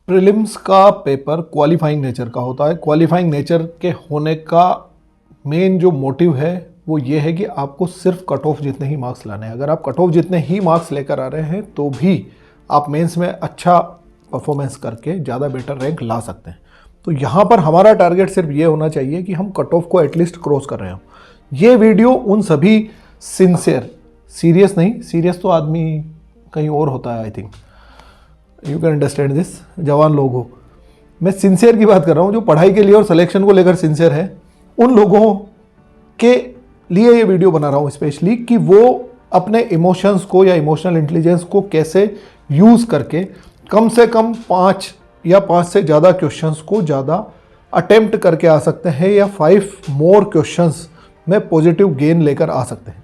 Prelims का paper qualifying nature का होता है। क्वालिफाइंग नेचर के होने का मेन जो मोटिव है वो ये है कि आपको सिर्फ कट ऑफ जितने ही मार्क्स लाने हैं। अगर आप कट ऑफ जितने ही मार्क्स लेकर आ रहे हैं तो भी आप मेंस में अच्छा परफॉर्मेंस करके ज़्यादा बेटर रैंक ला सकते हैं। तो यहाँ पर हमारा टारगेट सिर्फ ये होना चाहिए कि हम कट ऑफ को एटलीस्ट क्रॉस कर रहे हो। ये वीडियो उन सभी सिंसियर, सीरियस नहीं, सीरियस तो आदमी कहीं और होता है, I think you can understand this, जवान लोग हो। मैं सिंसियर की बात कर रहा हूँ, जो पढ़ाई के लिए और सिलेक्शन को लेकर सिंसियर है, उन लोगों के लिए ये वीडियो बना रहा हूँ स्पेशली कि वो अपने इमोशंस को या इमोशनल इंटेलिजेंस को कैसे यूज़ करके कम से कम 5 या 5 से ज़्यादा क्वेश्चंस को ज़्यादा अटेम्प्ट करके आ सकते हैं या 5 मोर क्वेश्चंस में पॉजिटिव गेन लेकर आ सकते हैं।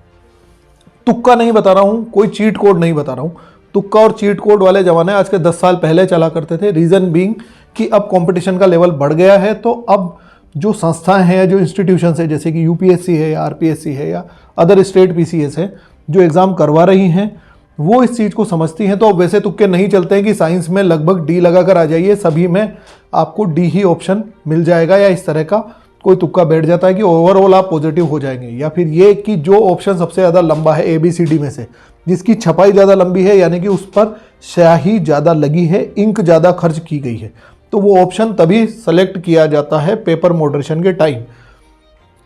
तुक्का नहीं बता रहा हूँ, कोई चीट कोड नहीं बता रहा हूँ। तुक्का और चीट कोड वाले ज़माने आज के 10 साल पहले चला करते थे। रीज़न बीइंग कि अब कंपटीशन का लेवल बढ़ गया है, तो अब जो संस्थाएं हैं, जो इंस्टीट्यूशन है, जैसे कि यूपीएससी है या आरपीएससी है या अदर स्टेट पीसीएस है, जो एग्ज़ाम करवा रही हैं, वो इस चीज़ को समझती हैं। तो अब वैसे तुक्के नहीं चलते हैं कि साइंस में लगभग डी लगा कर आ जाइए, सभी में आपको डी ही ऑप्शन मिल जाएगा, या इस तरह का कोई तुक्का बैठ जाता है कि ओवरऑल आप पॉजिटिव हो जाएंगे। या फिर ये कि जो ऑप्शन सबसे ज़्यादा लंबा है ABCD में से, जिसकी छपाई ज़्यादा लंबी है, यानी कि उस पर स्याही ज़्यादा लगी है, इंक ज़्यादा खर्च की गई है, तो वो ऑप्शन तभी सेलेक्ट किया जाता है पेपर मॉडरेशन के टाइम।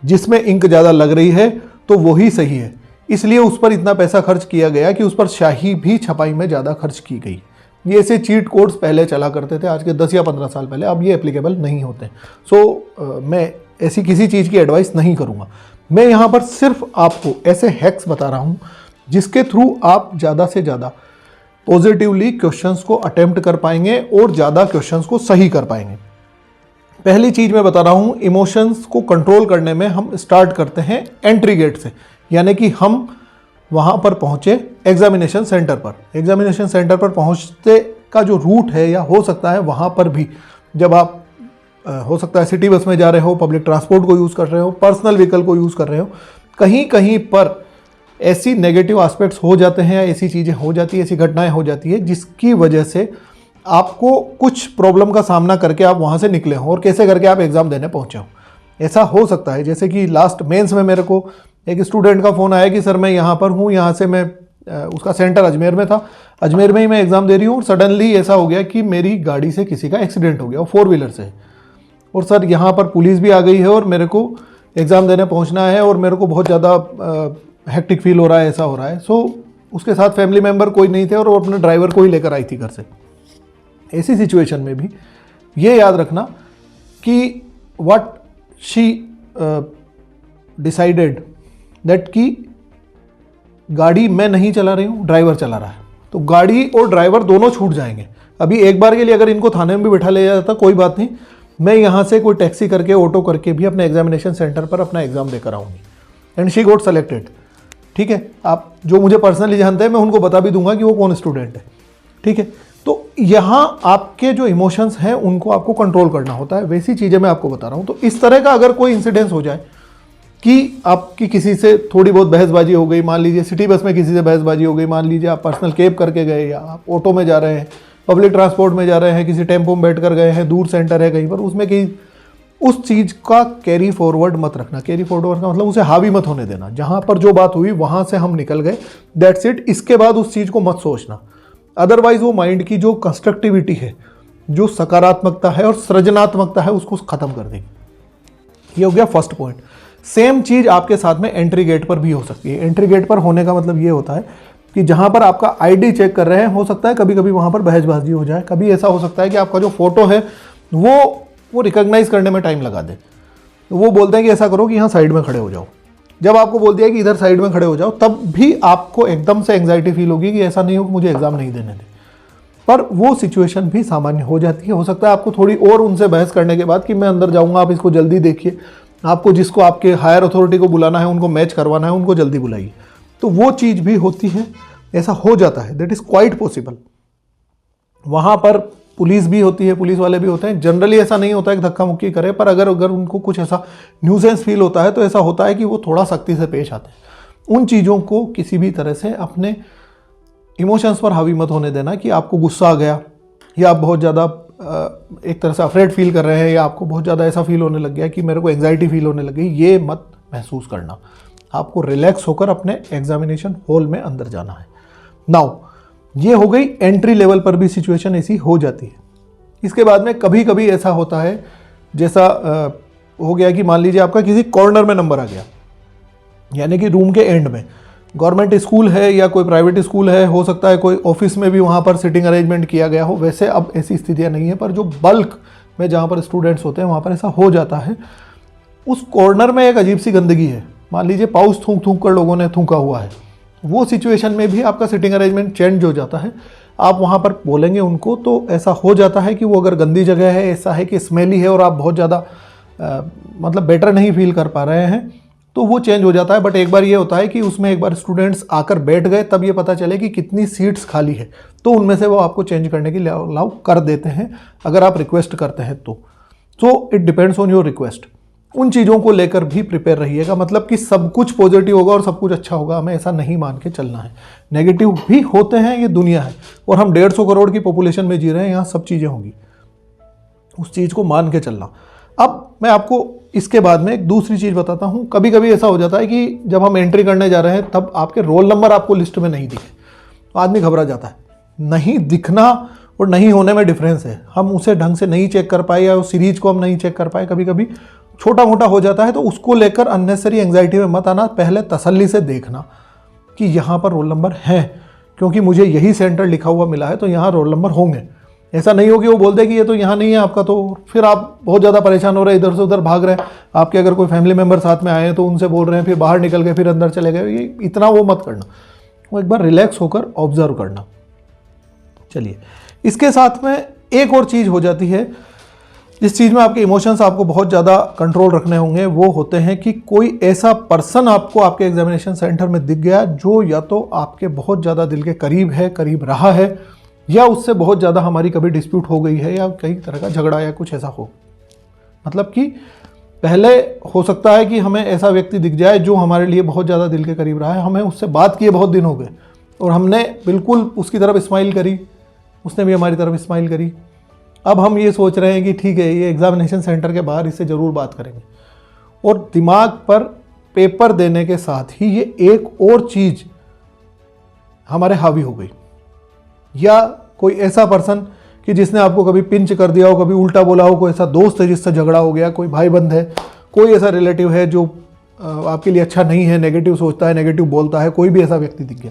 जिसमें इंक ज़्यादा लग रही है तो वही सही है, इसलिए उस पर इतना पैसा खर्च किया गया कि उस पर स्याही भी छपाई में ज़्यादा खर्च की गई। ये ऐसे चीट कोड्स पहले चला करते थे, आज के 10 या 15 साल पहले। अब ये एप्लीकेबल नहीं होते। मैं ऐसी किसी चीज़ की एडवाइस नहीं करूँगा। मैं यहाँ पर सिर्फ आपको ऐसे हैक्स बता रहा हूँ जिसके थ्रू आप ज़्यादा से ज़्यादा पॉजिटिवली क्वेश्चंस को अटेम्प्ट कर पाएंगे और ज़्यादा क्वेश्चंस को सही कर पाएंगे। पहली चीज़ मैं बता रहा हूँ, इमोशंस को कंट्रोल करने में हम स्टार्ट करते हैं एंट्री गेट से, यानी कि हम वहाँ पर पहुँचे एग्जामिनेशन सेंटर पर। एग्जामिनेशन सेंटर पर पहुँचते का जो रूट है, या हो सकता है वहाँ पर भी जब आप हो सकता है सिटी बस में जा रहे हो, पब्लिक ट्रांसपोर्ट को यूज़ कर रहे हो, पर्सनल व्हीकल को यूज़ कर रहे हो, कहीं कहीं पर ऐसी नेगेटिव एस्पेक्ट्स हो जाते हैं, ऐसी चीज़ें हो जाती हैं, ऐसी घटनाएं हो जाती है जिसकी वजह से आपको कुछ प्रॉब्लम का सामना करके आप वहाँ से निकले हो और कैसे करके आप एग्ज़ाम देने पहुँचे हो। ऐसा हो सकता है जैसे कि लास्ट मेंस में मेरे को एक स्टूडेंट का फ़ोन आया कि सर मैं यहाँ पर हूँ, यहाँ से मैं उसका सेंटर अजमेर में था, अजमेर में ही मैं एग्ज़ाम दे रही हूँ, और सडनली ऐसा हो गया कि मेरी गाड़ी से किसी का एक्सीडेंट हो गया, और 4 व्हीलर से, और सर यहाँ पर पुलिस भी आ गई है और मेरे को एग्ज़ाम देने पहुँचना है और मेरे को बहुत ज़्यादा हेक्टिक फील हो रहा है, ऐसा हो रहा है। उसके साथ फैमिली मेम्बर कोई नहीं थे और वो अपने ड्राइवर को ही लेकर आई थी घर से। ऐसी सिचुएशन में भी ये याद रखना कि व्हाट शी डिसाइडेड दैट कि गाड़ी मैं नहीं चला रही हूँ, ड्राइवर चला रहा है, तो गाड़ी और ड्राइवर दोनों छूट जाएंगे। अभी एक बार के लिए अगर इनको थाने में भी बैठा ले जाता कोई बात नहीं, मैं यहाँ से कोई टैक्सी करके, ऑटो करके भी अपने एग्जामिनेशन सेंटर पर अपना एग्ज़ाम देकर आऊँगी। And she got selected. ठीक है, आप जो मुझे पर्सनली जानते हैं मैं उनको बता भी दूंगा कि वो कौन स्टूडेंट है। ठीक है, तो यहाँ आपके जो इमोशंस हैं उनको आपको कंट्रोल करना होता है। वैसी चीज़ें मैं आपको बता रहा हूँ। तो इस तरह का अगर कोई इंसिडेंस हो जाए कि आपकी किसी से थोड़ी बहुत बहसबाजी हो गई, मान लीजिए सिटी बस में किसी से बहसबाजी हो गई, मान लीजिए आप पर्सनल कैब करके गए, या आप ऑटो में जा रहे हैं, पब्लिक ट्रांसपोर्ट में जा रहे हैं, किसी टेम्पो में बैठ कर गए हैं, दूर सेंटर है कहीं पर, उसमें कहीं उस चीज़ का कैरी फॉरवर्ड मत रखना। कैरी फॉरवर्ड का मतलब उसे हावी मत होने देना। जहाँ पर जो बात हुई वहाँ से हम निकल गए, दैट्स इट। इसके बाद उस चीज़ को मत सोचना, अदरवाइज वो माइंड की जो कंस्ट्रक्टिविटी है, जो सकारात्मकता है और सृजनात्मकता है, उसको ख़त्म कर देगी। ये हो गया फर्स्ट पॉइंट। सेम चीज़ आपके साथ में एंट्री गेट पर भी हो सकती है। एंट्री गेट पर होने का मतलब ये होता है कि जहाँ पर आपका ID चेक कर रहे हैं, हो सकता है कभी कभी वहाँ पर बहसबाजी हो जाए। कभी ऐसा हो सकता है कि आपका जो फोटो है वो रिकॉग्नाइज करने में टाइम लगा दे। तो वो बोलते हैं कि ऐसा करो कि यहाँ साइड में खड़े हो जाओ। जब आपको बोल दिया कि इधर साइड में खड़े हो जाओ, तब भी आपको एकदम से एंग्जाइटी फील होगी कि ऐसा नहीं हो कि मुझे एग्जाम नहीं देने दे। पर वो सिचुएशन भी सामान्य हो जाती है। हो सकता है आपको थोड़ी और उनसे बहस करने के बाद कि मैं अंदर जाऊँगा, आप इसको जल्दी देखिए, आपको जिसको आपके हायर अथॉरिटी को बुलाना है, उनको मैच करवाना है, उनको जल्दी बुलाइए। तो वो चीज़ भी होती है, ऐसा हो जाता है, दैट इज़ क्वाइट पॉसिबल। वहाँ पर पुलिस भी होती है, पुलिस वाले भी होते हैं। जनरली ऐसा नहीं होता है कि धक्का मुक्की करे, पर अगर उनको कुछ ऐसा न्यूसेंस फील होता है तो ऐसा होता है कि वो थोड़ा सख्ती से पेश आते हैं। उन चीज़ों को किसी भी तरह से अपने इमोशंस पर हावी मत होने देना कि आपको गुस्सा आ गया या आप बहुत ज़्यादा एक तरह से अफ्रेड फील कर रहे हैं या आपको बहुत ज़्यादा ऐसा फील होने लग गया कि मेरे को एंग्जाइटी फील होने लग गई, ये मत महसूस करना। आपको रिलैक्स होकर अपने एग्जामिनेशन हॉल में अंदर जाना है। नाउ ये हो गई एंट्री लेवल पर भी सिचुएशन ऐसी हो जाती है। इसके बाद में कभी कभी ऐसा होता है, जैसा हो गया कि मान लीजिए आपका किसी कॉर्नर में नंबर आ गया, यानी कि रूम के एंड में। गवर्नमेंट स्कूल है या कोई प्राइवेट स्कूल है, हो सकता है कोई ऑफिस में भी वहाँ पर सिटिंग अरेंजमेंट किया गया हो। वैसे अब ऐसी स्थितियाँ नहीं है, पर जो बल्क में जहाँ पर स्टूडेंट्स होते हैं वहाँ पर ऐसा हो जाता है। उस कॉर्नर में एक अजीब सी गंदगी है, मान लीजिए पाउच थूक थूक कर लोगों ने थूका हुआ है। वो सिचुएशन में भी आपका सिटिंग अरेंजमेंट चेंज हो जाता है। आप वहाँ पर बोलेंगे उनको तो ऐसा हो जाता है कि वो अगर गंदी जगह है, ऐसा है कि स्मेली है और आप बहुत ज़्यादा मतलब बेटर नहीं फील कर पा रहे हैं, तो वो चेंज हो जाता है। बट एक बार ये होता है कि उसमें एक बार स्टूडेंट्स आकर बैठ गए, तब ये पता चले कि कितनी सीट्स खाली है, तो उनमें से वो आपको चेंज करने के लिए अलाउ कर देते हैं अगर आप रिक्वेस्ट करते हैं तो। So it depends on your request. उन चीज़ों को लेकर भी प्रिपेयर रहिएगा, मतलब कि सब कुछ पॉजिटिव होगा और सब कुछ अच्छा होगा, हमें ऐसा नहीं मान के चलना है। नेगेटिव भी होते हैं, ये दुनिया है और हम 150 करोड़ की पॉपुलेशन में जी रहे हैं, यहाँ सब चीज़ें होंगी, उस चीज़ को मान के चलना। अब मैं आपको इसके बाद में एक दूसरी चीज़ बताता हूँ। कभी कभी ऐसा हो जाता है कि जब हम एंट्री करने जा रहे हैं तब आपके रोल नंबर आपको लिस्ट में नहीं दिखे, तो आदमी घबरा जाता है। नहीं दिखना और नहीं होने में डिफरेंस है। हम उसे ढंग से नहीं चेक कर पाए या उस सीरीज को हम नहीं चेक कर पाए, कभी कभी छोटा मोटा हो जाता है, तो उसको लेकर अननेसेसरी एंग्जाइटी में मत आना। पहले तसल्ली से देखना कि यहाँ पर रोल नंबर है, क्योंकि मुझे यही सेंटर लिखा हुआ मिला है तो यहाँ रोल नंबर होंगे। ऐसा नहीं हो कि वो बोल दे कि ये तो यहाँ नहीं है आपका, तो फिर आप बहुत ज़्यादा परेशान हो रहे हैं, इधर से उधर भाग रहे हैं। आपके अगर कोई फैमिली मेम्बर साथ में आए हैं तो उनसे बोल रहे हैं, फिर बाहर निकल गए, फिर अंदर चले गए। ये इतना वो मत करना, वो एक बार रिलैक्स होकर ऑब्जर्व करना। चलिए, इसके साथ में एक और चीज़ हो जाती है, जिस चीज़ में आपके इमोशंस आपको बहुत ज़्यादा कंट्रोल रखने होंगे। वो होते हैं कि कोई ऐसा पर्सन आपको आपके एग्जामिनेशन सेंटर में दिख गया जो या तो आपके बहुत ज़्यादा दिल के करीब है, करीब रहा है, या उससे बहुत ज़्यादा हमारी कभी डिस्प्यूट हो गई है या कई तरह का झगड़ा या कुछ ऐसा हो। मतलब कि पहले हो सकता है कि हमें ऐसा व्यक्ति दिख जाए जो हमारे लिए बहुत ज़्यादा दिल के करीब रहा है, हमें उससे बात किए बहुत दिन हो गए और हमने बिल्कुल उसकी तरफ स्माइल करी, उसने भी हमारी तरफ स्माइल करी। अब हम ये सोच रहे हैं कि ठीक है, ये एग्जामिनेशन सेंटर के बाहर इससे ज़रूर बात करेंगे, और दिमाग पर पेपर देने के साथ ही ये एक और चीज़ हमारे हावी हो गई। या कोई ऐसा पर्सन कि जिसने आपको कभी पिंच कर दिया हो, कभी उल्टा बोला हो, कोई ऐसा दोस्त है जिससे झगड़ा हो गया, कोई भाई बंद है, कोई ऐसा रिलेटिव है जो आपके लिए अच्छा नहीं है, नेगेटिव सोचता है, नेगेटिव बोलता है, कोई भी ऐसा व्यक्ति दिख गया,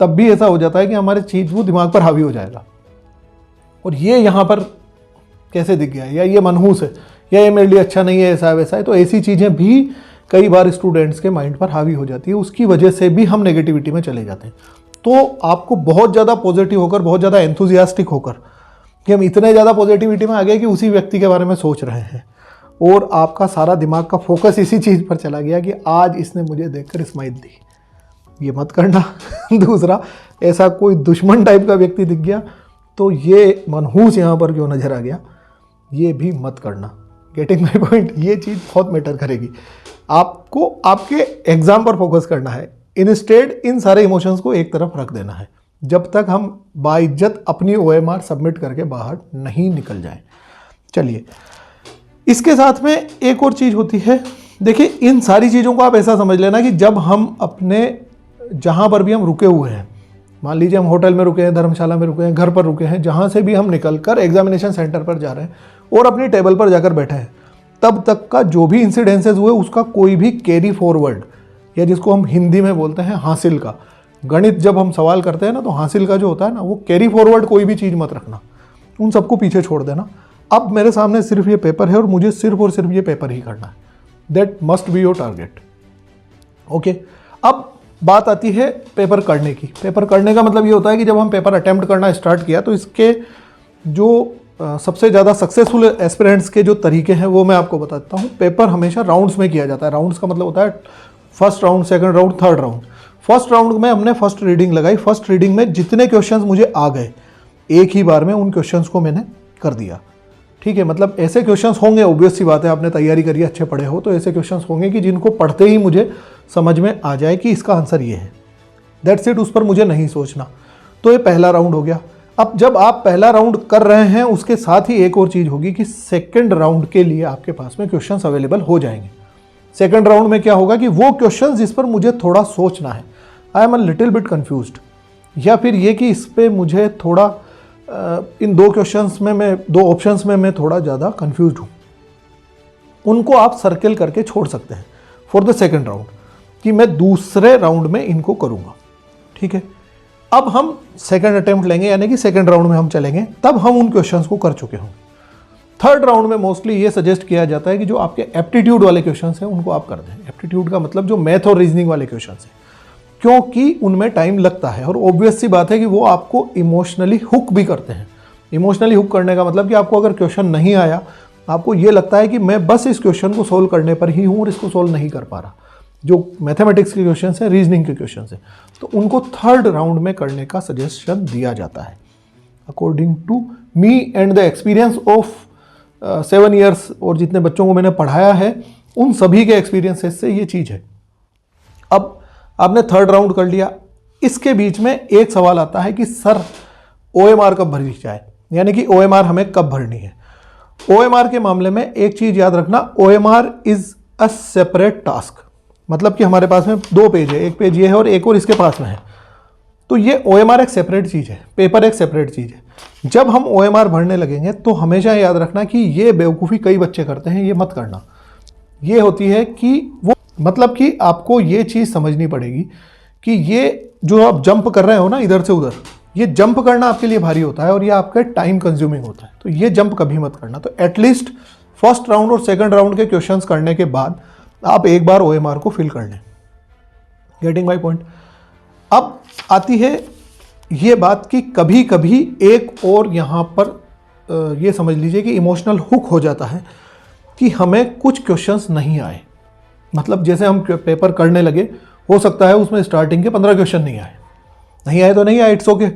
तब भी ऐसा हो जाता है कि हमारे चीज़ वो दिमाग पर हावी हो जाएगा। और ये यहाँ पर कैसे दिख गया, या ये मनहूस है, या ये मेरे लिए अच्छा नहीं है, ऐसा है वैसा है। तो ऐसी चीज़ें भी कई बार स्टूडेंट्स के माइंड पर हावी हो जाती है, उसकी वजह से भी हम नेगेटिविटी में चले जाते हैं। तो आपको बहुत ज़्यादा पॉजिटिव होकर, बहुत ज़्यादा एंथुजियास्टिक होकर, कि हम इतने ज़्यादा पॉजिटिविटी में आ गए कि उसी व्यक्ति के बारे में सोच रहे हैं और आपका सारा दिमाग का फोकस इसी चीज़ पर चला गया कि आज इसने मुझे देखकर स्माइल दी। ये मत करना। दूसरा, ऐसा कोई दुश्मन टाइप का व्यक्ति दिख गया तो ये मनहूस यहाँ पर क्यों नजर आ गया, ये भी मत करना। Getting my point? ये चीज़ बहुत मैटर करेगी। आपको आपके एग्जाम पर फोकस करना है, इंस्टेड इन सारे इमोशंस को एक तरफ रख देना है, जब तक हम बाइज्जत अपनी OMR सबमिट करके बाहर नहीं निकल जाएं। चलिए, इसके साथ में एक और चीज़ होती है। देखिए, इन सारी चीज़ों को आप ऐसा समझ लेना कि जब हम अपने जहाँ पर भी हम रुके हुए हैं, मान लीजिए हम होटल में रुके हैं, धर्मशाला में रुके हैं, घर पर रुके हैं, जहाँ से भी हम निकल कर एग्जामिनेशन सेंटर पर जा रहे हैं और अपनी टेबल पर जाकर बैठे हैं, तब तक का जो भी इंसिडेंसेस हुए उसका कोई भी कैरी फॉरवर्ड, या जिसको हम हिंदी में बोलते हैं हासिल का। गणित जब हम सवाल करते हैं ना, तो हासिल का जो होता है ना, वो कैरी फॉरवर्ड कोई भी चीज़ मत रखना, उन सबको पीछे छोड़ देना। अब मेरे सामने सिर्फ ये पेपर है और मुझे सिर्फ और सिर्फ ये पेपर ही करना है। That must be your target. Okay, अब बात आती है पेपर करने की। पेपर करने का मतलब ये होता है कि जब हम पेपर अटेम्प्ट करना स्टार्ट किया तो इसके जो सबसे ज़्यादा सक्सेसफुल एस्पिरेंट्स के जो तरीके हैं वो मैं आपको बताता हूँ। पेपर हमेशा राउंड्स में किया जाता है। राउंड्स का मतलब होता है first round, second round, third round. First round में हमने फर्स्ट रीडिंग लगाई। फर्स्ट रीडिंग में जितने क्वेश्चंस मुझे आ गए एक ही बार में उन क्वेश्चंस को मैंने कर दिया। ठीक है, मतलब ऐसे क्वेश्चंस होंगे, ऑब्वियस सी बात है, आपने तैयारी करी, अच्छे पढ़े हो, तो ऐसे क्वेश्चंस होंगे कि जिनको पढ़ते ही मुझे समझ में आ जाए कि इसका आंसर ये है। दैट्स इट, उस पर मुझे नहीं सोचना। तो ये पहला राउंड हो गया। अब जब आप पहला राउंड कर रहे हैं उसके साथ ही एक और चीज़ होगी कि सेकंड राउंड के लिए आपके पास में क्वेश्चंस अवेलेबल हो जाएंगे। सेकंड राउंड में क्या होगा कि वो क्वेश्चंस जिस पर मुझे थोड़ा सोचना है, I am a little bit confused, या फिर ये कि इस पे मुझे थोड़ा इन दो क्वेश्चंस में मैं दो ऑप्शंस में मैं थोड़ा ज़्यादा कंफ्यूज्ड हूँ, उनको आप सर्कल करके छोड़ सकते हैं फॉर द सेकंड राउंड कि मैं दूसरे राउंड में इनको करूँगा। ठीक है, अब हम सेकंड अटेम्प्ट लेंगे, यानी कि सेकंड राउंड में हम चलेंगे, तब हम उन क्वेश्चंस को कर चुके होंगे। थर्ड राउंड में मोस्टली ये सजेस्ट किया जाता है कि जो आपके एप्टीट्यूड वाले क्वेश्चंस हैं उनको आप कर दें। एप्टीट्यूड का मतलब जो मैथ और रीजनिंग वाले क्वेश्चंस हैं, क्योंकि उनमें टाइम लगता है और ऑब्वियस सी बात है कि वो आपको इमोशनली हुक भी करते हैं। इमोशनली हुक करने का मतलब कि आपको अगर क्वेश्चन नहीं आया, आपको ये लगता है कि मैं बस इस क्वेश्चन को सोल्व करने पर ही हूँ और इसको सोल्व नहीं कर पा रहा। जो मैथमेटिक्स के क्वेश्चन हैं, रीजनिंग के क्वेश्चन हैं, तो उनको थर्ड राउंड में करने का सजेशन दिया जाता है according to me and the experience of 7 years, और जितने बच्चों को मैंने पढ़ाया है उन सभी के एक्सपीरियंसेस से ये चीज़ है। अब आपने थर्ड राउंड कर लिया, इसके बीच में एक सवाल आता है कि सर OMR कब भरी जाए, यानी कि OMR हमें कब भरनी है। OMR के मामले में एक चीज़ याद रखना, OMR is a separate task. मतलब कि हमारे पास में 2 पेज है, एक पेज ये है और एक और इसके पास में है, तो ये OMR एक सेपरेट चीज़ है, पेपर एक सेपरेट चीज़ है। जब हम OMR भरने लगेंगे तो हमेशा याद रखना कि ये बेवकूफ़ी कई बच्चे करते हैं, ये मत करना। ये होती है कि वो मतलब कि आपको ये चीज़ समझनी पड़ेगी कि ये जो आप जंप कर रहे हो ना इधर से उधर, ये जंप करना आपके लिए भारी होता है और ये आपका टाइम कंज्यूमिंग होता है, तो ये जंप कभी मत करना। तो एटलीस्ट फर्स्ट राउंड और सेकंड राउंड के क्वेश्चंस करने के बाद आप एक बार OMR को फिल कर लें। Getting my point. अब आती है ये बात कि कभी कभी एक और यहाँ पर ये समझ लीजिए कि इमोशनल हुक हो जाता है कि हमें कुछ क्वेश्चंस नहीं आए। मतलब जैसे हम पेपर करने लगे, हो सकता है उसमें स्टार्टिंग के 15 क्वेश्चन नहीं आए तो नहीं आए, इट्स ओके।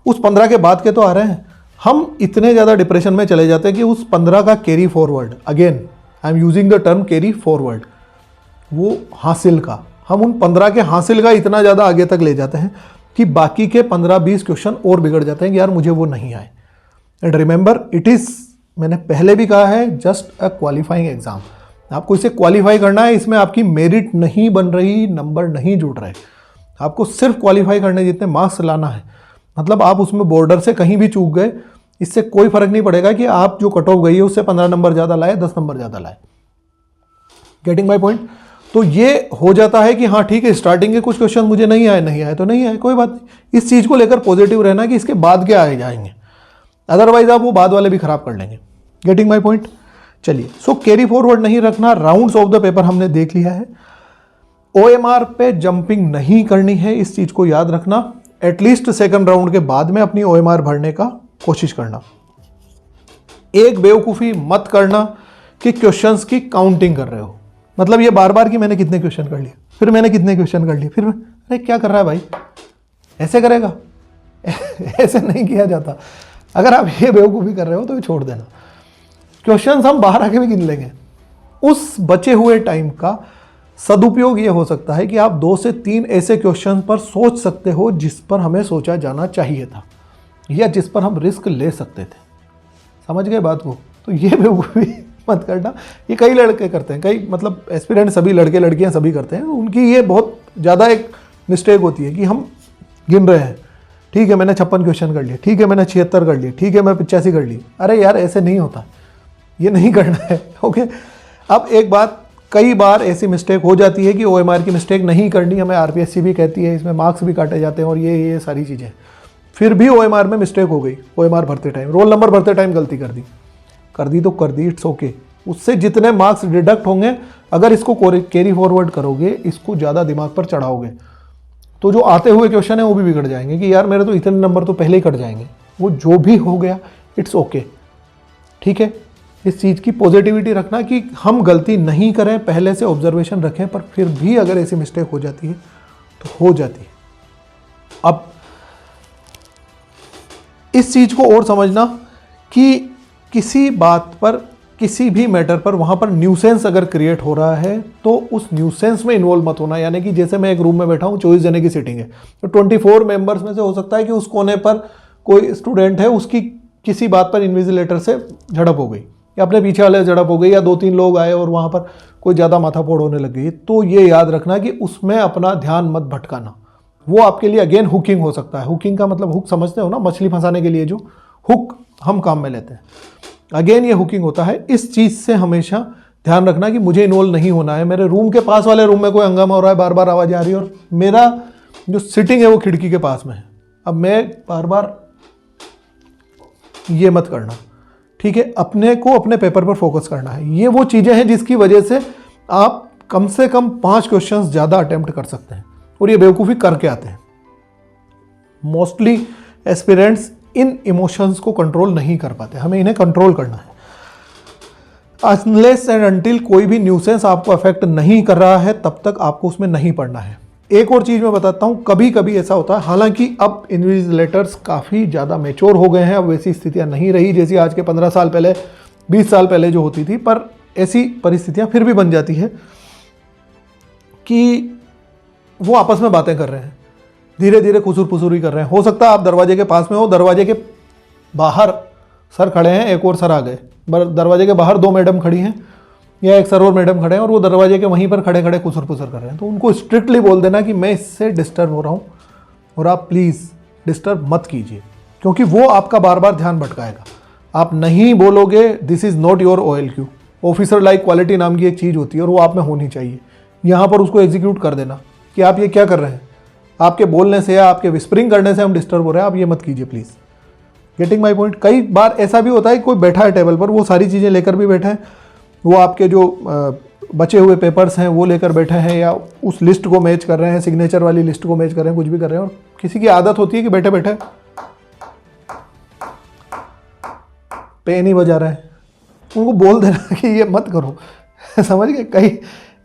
उस 15 के बाद के तो आ रहे हैं। हम इतने ज़्यादा डिप्रेशन में चले जाते हैं कि उस 15 का carry forward, again I am using the term carry forward, वो हासिल का, हम उन 15 के हासिल का इतना ज़्यादा आगे तक ले जाते हैं कि बाकी के 15-20 क्वेश्चन और बिगड़ जाते हैं कि यार मुझे वो नहीं आए। एंड रिमेंबर इट इज़, मैंने पहले भी कहा है, जस्ट अ क्वालिफाइंग एग्जाम। आपको इसे क्वालिफाई करना है, इसमें आपकी मेरिट नहीं बन रही, नंबर नहीं जुड़ रहे। आपको सिर्फ क्वालिफाई करने जितने मार्क्स लाना है। मतलब आप उसमें बॉर्डर से कहीं भी चूक गए, इससे कोई फर्क नहीं पड़ेगा कि आप जो कट ऑफ गई है उससे 15 नंबर ज़्यादा लाए, 10 नंबर ज़्यादा लाए। Getting my point. तो ये हो जाता है कि हाँ ठीक है, स्टार्टिंग के कुछ क्वेश्चन मुझे नहीं आए तो नहीं आए, कोई बात नहीं। इस चीज़ को लेकर पॉजिटिव रहना कि इसके बाद क्या आए जाएंगे, अदरवाइज आप वो बाद वाले भी खराब कर लेंगे। Getting my point. चलिए, सो कैरी फॉरवर्ड नहीं रखना, राउंड्स ऑफ द पेपर हमने देख लिया है। OMR पे जंपिंग नहीं करनी है, इस चीज़ को याद रखना। एटलीस्ट सेकंड राउंड के बाद में अपनी OMR भरने का कोशिश करना। एक बेवकूफ़ी मत करना कि क्वेश्चंस की काउंटिंग कर रहे हो। मतलब ये बार बार कि मैंने कितने क्वेश्चन कर लिए, फिर मैंने कितने क्वेश्चन कर लिए, फिर अरे क्या कर रहा है भाई, ऐसे करेगा? ऐसे नहीं किया जाता। अगर आप ये बेवकूफ़ी कर रहे हो तो ये छोड़ देना। क्वेश्चंस हम बाहर आके भी गिन लेंगे। उस बचे हुए टाइम का सदुपयोग ये हो सकता है कि आप 2 से 3 ऐसे क्वेश्चन पर सोच सकते हो जिस पर हमें सोचा जाना चाहिए था या जिस पर हम रिस्क ले सकते थे। समझ गए बात को? तो ये बेवकूफ़ी मत करना। ये कई लड़के करते हैं, कई मतलब एस्पिरेंट सभी लड़के लड़कियां सभी करते हैं। उनकी ये बहुत ज़्यादा एक मिस्टेक होती है कि हम गिन रहे हैं, ठीक है मैंने 56 क्वेश्चन कर लिए, ठीक है मैंने 76 कर लिए, ठीक है मैं 85 कर ली। अरे यार ऐसे नहीं होता, ये नहीं करना है। ओके, अब एक बात, कई बार ऐसी मिस्टेक हो जाती है कि OMR की मिस्टेक नहीं करनी, हमें RPSC भी कहती है, इसमें मार्क्स भी काटे जाते हैं और ये सारी चीज़ें। फिर भी OMR में मिस्टेक हो गई, OMR भरते टाइम, रोल नंबर भरते टाइम गलती कर दी तो कर दी, इट्स ओके। उससे जितने मार्क्स डिडक्ट होंगे, अगर इसको कैरी फॉरवर्ड करोगे, इसको ज़्यादा दिमाग पर चढ़ाओगे, तो जो आते हुए क्वेश्चन है वो भी बिगड़ जाएंगे कि यार मेरे तो इतने नंबर तो पहले ही कट जाएंगे। वो जो भी हो गया इट्स ओके, ठीक है। इस चीज़ की पॉजिटिविटी रखना कि हम गलती नहीं करें, पहले से ऑब्जर्वेशन रखें, पर फिर भी अगर ऐसी मिस्टेक हो जाती है तो हो जाती है। अब इस चीज़ को और समझना कि किसी बात पर, किसी भी मैटर पर वहाँ पर न्यूसेंस अगर क्रिएट हो रहा है तो उस न्यूसेंस में इन्वॉल्व मत होना। यानी कि जैसे मैं एक रूम में बैठा हूँ, 24 जने की सीटिंग है, तो 24 मेंबर्स में से हो सकता है कि उस कोने पर कोई स्टूडेंट है, उसकी किसी बात पर इन्विजिलेटर से झड़प हो गई या अपने पीछे वाले झड़प हो गई या 2-3 लोग आए और वहाँ पर कोई ज़्यादा माथाफोड़ होने लग गई, तो ये याद रखना कि उसमें अपना ध्यान मत भटकाना। वो आपके लिए अगेन हुकिंग हो सकता है। हुकिंग का मतलब हुक समझते हो ना, मछली फंसाने के लिए जो हुक हम काम में लेते हैं, अगेन ये हुकिंग होता है। इस चीज़ से हमेशा ध्यान रखना कि मुझे इन्वॉल्व नहीं होना है। मेरे रूम के पास वाले रूम में कोई हंगामा हो रहा है, बार बार आवाज़ आ रही है और मेरा जो सिटिंग है वो खिड़की के पास में है, अब मैं बार बार ये मत करना, ठीक है। अपने को अपने पेपर पर फोकस करना है। ये वो चीज़ें हैं जिसकी वजह से आप कम से कम 5 क्वेश्चंस ज़्यादा अटेम्प्ट कर सकते हैं और ये बेवकूफ़ी करके आते हैं। मोस्टली एस्पिरेंट्स इन इमोशंस को कंट्रोल नहीं कर पाते, हमें इन्हें कंट्रोल करना है। अनलेस एंड अनटिल कोई भी न्यूसेंस आपको अफेक्ट नहीं कर रहा है तब तक आपको उसमें नहीं पढ़ना है। एक और चीज़ मैं बताता हूँ, कभी कभी ऐसा होता है, हालांकि अब इन्विजिलेटर्स काफ़ी ज़्यादा मैच्योर हो गए हैं, अब वैसी स्थितियाँ नहीं रही जैसी आज के 15 साल पहले 20 साल पहले जो होती थी, पर ऐसी परिस्थितियाँ फिर भी बन जाती है कि वो आपस में बातें कर रहे हैं, धीरे धीरे खुसुर फुसुरी कर रहे हैं। हो सकता है आप दरवाजे के पास में हो, दरवाजे के बाहर सर खड़े हैं, एक और सर आ गए, दरवाजे के बाहर 2 मैडम खड़ी हैं या एक सर और मैडम खड़े हैं और वो दरवाजे के वहीं पर खड़े खड़े खुसुर फुसुर कर रहे हैं, तो उनको स्ट्रिक्टली बोल देना कि मैं इससे डिस्टर्ब हो रहा हूँ और आप प्लीज़ डिस्टर्ब मत कीजिए, क्योंकि वो आपका बार बार ध्यान भटकाएगा। आप नहीं बोलोगे this is not your OLQ, officer like quality नाम की एक चीज़ होती है और वो आप में होनी चाहिए। यहाँ पर उसको एग्जीक्यूट कर देना कि आप ये क्या कर रहे हैं, आपके बोलने से या आपके विस्परिंग करने से हम डिस्टर्ब हो रहे हैं, आप ये मत कीजिए प्लीज़। Getting my point. कई बार ऐसा भी होता है कि कोई बैठा है टेबल पर, वो सारी चीज़ें लेकर भी बैठा है, वो आपके जो बचे हुए पेपर्स हैं वो लेकर बैठे हैं या उस लिस्ट को मैच कर रहे हैं, सिग्नेचर वाली लिस्ट को मैच कर रहे हैं, कुछ भी कर रहे हैं, और किसी की आदत होती है कि बैठे बैठे पेन ही बजा रहे हैं, उनको बोल देना कि ये मत करो। समझ गए। कई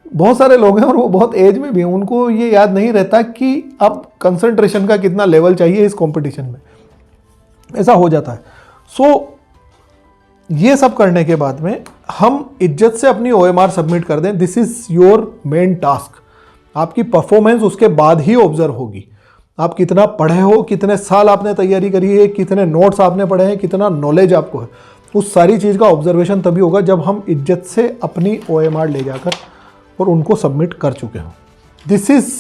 बहुत सारे लोग हैं और वो बहुत एज में भी हैं, उनको ये याद नहीं रहता कि अब कंसंट्रेशन का कितना लेवल चाहिए इस कंपटीशन में, ऐसा हो जाता है। सो ये सब करने के बाद में हम इज्जत से अपनी OMR सबमिट कर दें। This is your main task. आपकी परफॉर्मेंस उसके बाद ही ऑब्जर्व होगी। आप कितना पढ़े हो, कितने साल आपने तैयारी करी है, कितने नोट्स आपने पढ़े हैं, कितना नॉलेज आपको है, उस सारी चीज़ का ऑब्जर्वेशन तभी होगा जब हम इज्जत से अपनी OMR ले जाकर और उनको सबमिट कर चुके हों। This is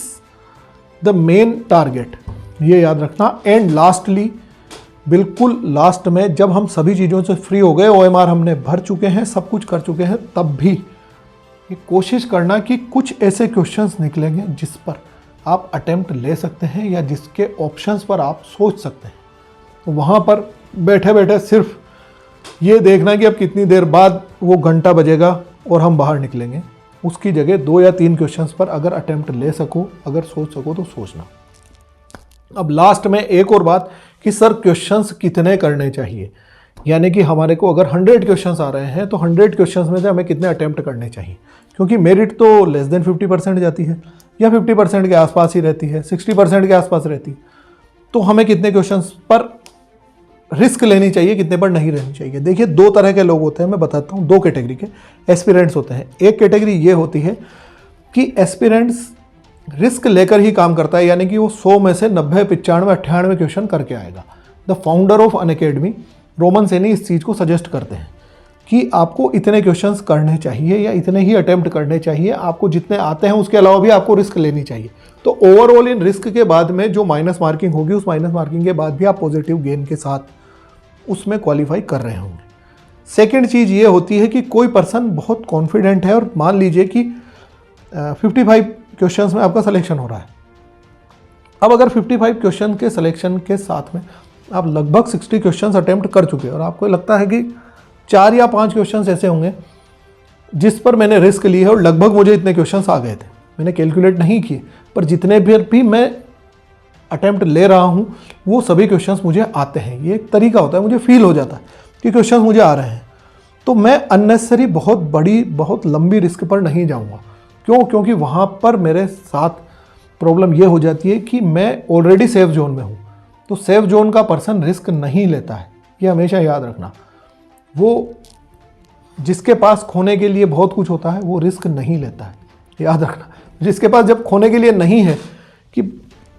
the main target, ये याद रखना। एंड लास्टली, बिल्कुल लास्ट में, जब हम सभी चीज़ों से फ्री हो गए, OMR हमने भर चुके हैं, सब कुछ कर चुके हैं, तब भी ये कोशिश करना कि कुछ ऐसे क्वेश्चंस निकलेंगे जिस पर आप अटेम्प्ट ले सकते हैं या जिसके ऑप्शंस पर आप सोच सकते हैं। तो वहाँ पर बैठे बैठे सिर्फ ये देखना कि अब कितनी देर बाद वो घंटा बजेगा और हम बाहर निकलेंगे, उसकी जगह 2 या 3 क्वेश्चंस पर अगर अटेम्प्ट ले सको, अगर सोच सको तो सोचना। अब लास्ट में एक और बात कि सर क्वेश्चंस कितने करने चाहिए, यानी कि हमारे को अगर 100 क्वेश्चंस आ रहे हैं तो 100 क्वेश्चंस में से हमें कितने अटेम्प्ट करने चाहिए, क्योंकि मेरिट तो लेस देन 50% जाती है या 50% के आसपास ही रहती है, 60% के आसपास रहती है। तो हमें कितने क्वेश्चंस पर रिस्क लेनी चाहिए, कितने पर नहीं रहनी चाहिए। देखिए 2 तरह के लोग होते हैं, मैं बताता हूँ। 2 कैटेगरी के एस्पिरेंट्स होते हैं। एक कैटेगरी ये होती है कि एस्पिरेंट्स रिस्क लेकर ही काम करता है, यानी कि वो 100 में से 90, 95, 98 क्वेश्चन करके आएगा। The founder of Unacademy Roman Saini इस चीज़ को सजेस्ट करते हैं कि आपको इतने क्वेश्चंस करने चाहिए या इतने ही अटेम्प्ट करने चाहिए, आपको जितने आते हैं उसके अलावा भी आपको रिस्क लेनी चाहिए। तो ओवरऑल इन रिस्क के बाद में जो माइनस मार्किंग होगी, उस माइनस मार्किंग के बाद भी आप पॉजिटिव गेन के साथ उसमें क्वालिफाई कर रहे होंगे। सेकेंड चीज़ ये होती है कि कोई पर्सन बहुत कॉन्फिडेंट है और मान लीजिए कि 55 क्वेश्चंस में आपका सिलेक्शन हो रहा है। अब अगर 55 क्वेश्चन के सिलेक्शन के साथ में आप लगभग 60 क्वेश्चंस अटेम्प्ट कर चुके हैं और आपको लगता है कि 4 या 5 क्वेश्चंस ऐसे होंगे जिस पर मैंने रिस्क ली है और लगभग मुझे इतने क्वेश्चंस आ गए थे, मैंने कैलकुलेट नहीं किए, पर जितने भी मैं अटेम्प्ट ले रहा हूँ वो सभी क्वेश्चंस मुझे आते हैं। ये एक तरीका होता है, मुझे फील हो जाता है कि क्वेश्चंस मुझे आ रहे हैं, तो मैं अननेसेसरी बहुत बड़ी, बहुत लंबी रिस्क पर नहीं जाऊँगा। क्यों? क्योंकि वहाँ पर मेरे साथ प्रॉब्लम ये हो जाती है कि मैं ऑलरेडी सेफ जोन में हूँ। तो सेफ जोन का पर्सन रिस्क नहीं लेता है, ये हमेशा याद रखना। वो जिसके पास खोने के लिए बहुत कुछ होता है वो रिस्क नहीं लेता है, याद रखना। जिसके पास जब खोने के लिए नहीं है कि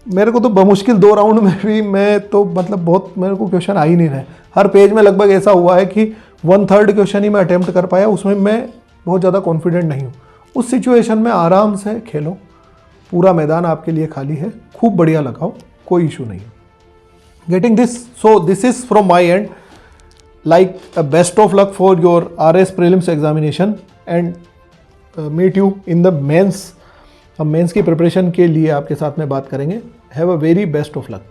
मेरे को तो बमुश्किल 2 राउंड में भी मैं तो मतलब बहुत मेरे को क्वेश्चन आ ही नहीं रहे। हर पेज में लगभग ऐसा हुआ है कि 1/3 क्वेश्चन ही मैं अटेम्प्ट कर पाया, उसमें मैं बहुत ज़्यादा कॉन्फिडेंट नहीं हूँ। उस सिचुएशन में आराम से खेलो, पूरा मैदान आपके लिए खाली है, खूब बढ़िया लगाओ, कोई इशू नहीं है। Getting this, so this is from my and, like a best of luck for your RS prelims examination and meet you in the mains। हम मेंस की प्रिपरेशन के लिए आपके साथ में बात करेंगे। Have a very best of luck.